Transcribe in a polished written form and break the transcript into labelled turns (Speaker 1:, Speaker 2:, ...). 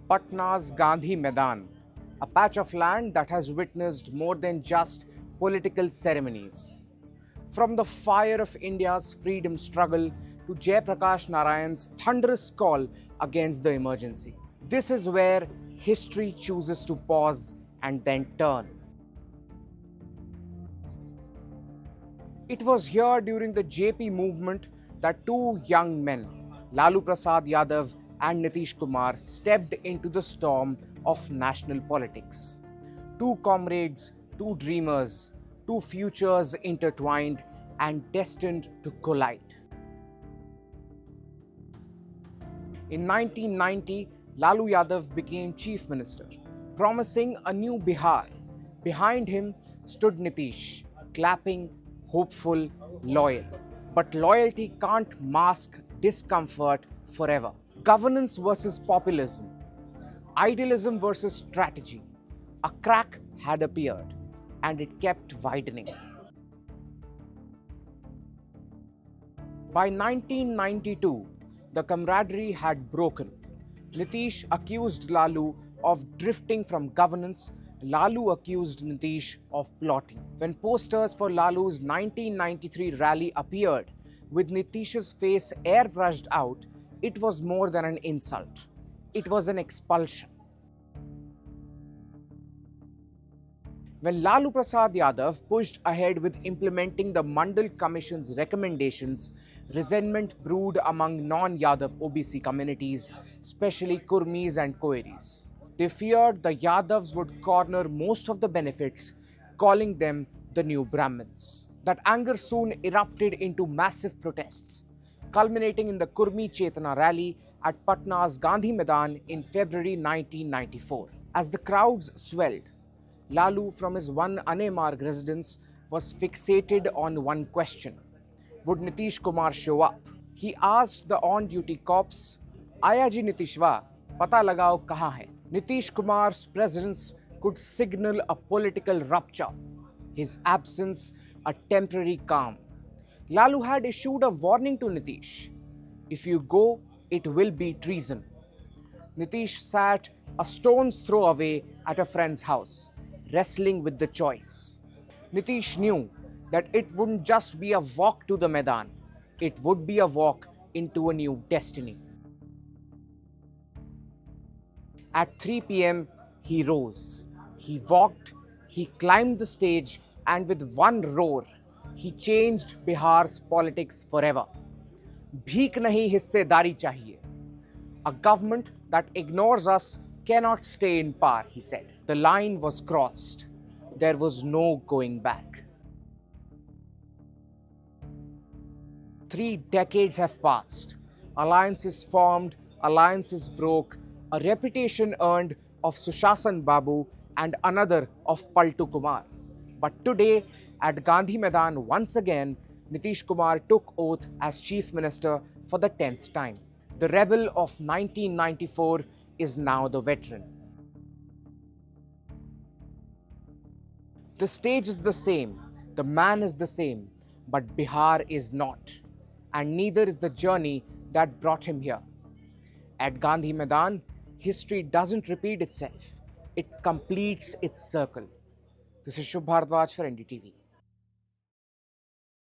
Speaker 1: Patna's Gandhi Maidan, a patch of land that has witnessed more than just political ceremonies. From the fire of India's freedom struggle to Jayaprakash Narayan's thunderous call against the emergency. This is where history chooses to pause and then turn. It was here during the JP movement that two young men, Lalu Prasad Yadav and Nitish Kumar, stepped into the storm of national politics. Two comrades, two dreamers, two futures intertwined and destined to collide. In 1990, Lalu Yadav became chief minister, promising a new Bihar. Behind him stood Nitish, clapping, hopeful, loyal. But loyalty can't mask discomfort forever. Governance versus populism, idealism versus strategy. A crack had appeared, and it kept widening. By 1992, the camaraderie had broken. Nitish accused Lalu of drifting from governance. Lalu accused Nitish of plotting. When posters for Lalu's 1993 rally appeared with Nitish's face airbrushed out, it was more than an insult. It was an expulsion. When Lalu Prasad Yadav pushed ahead with implementing the Mandal Commission's recommendations, resentment brewed among non-Yadav OBC communities, especially Kurmis and Koiris. They feared the Yadavs would corner most of the benefits, calling them the new Brahmins. That anger soon erupted into massive protests, culminating in the Kurmi Chetana rally at Patna's Gandhi Maidan in February 1994. As the crowds swelled, Lalu from his one Anemarg residence was fixated on one question. Would Nitish Kumar show up? He asked the on-duty cops, "Aya ji Nitishwa, pata lagao kahan hai?" Nitish Kumar's presence could signal a political rupture, his absence a temporary calm. Lalu had issued a warning to Nitish. If you go, it will be treason. Nitish sat a stone's throw away at a friend's house, wrestling with the choice. Nitish knew that it wouldn't just be a walk to the Maidan, it would be a walk into a new destiny. At 3 p.m., he rose, he walked, he climbed the stage, and with one roar, he changed Bihar's politics forever. Bheek nahi hissedari chahiye. A government that ignores us cannot stay in power, he said. The line was crossed. There was no going back. 3 decades have passed. Alliances formed, alliances broke, a reputation earned of Sushasan Babu and another of Paltu Kumar. But today, at Gandhi Maidan, once again, Nitish Kumar took oath as Chief Minister for the 10th time. The rebel of 1994 is now the veteran. The stage is the same, the man is the same, but Bihar is not. And neither is the journey that brought him here. At Gandhi Maidan, history doesn't repeat itself, it completes its circle. This is Shubh Bharadwaj for NDTV.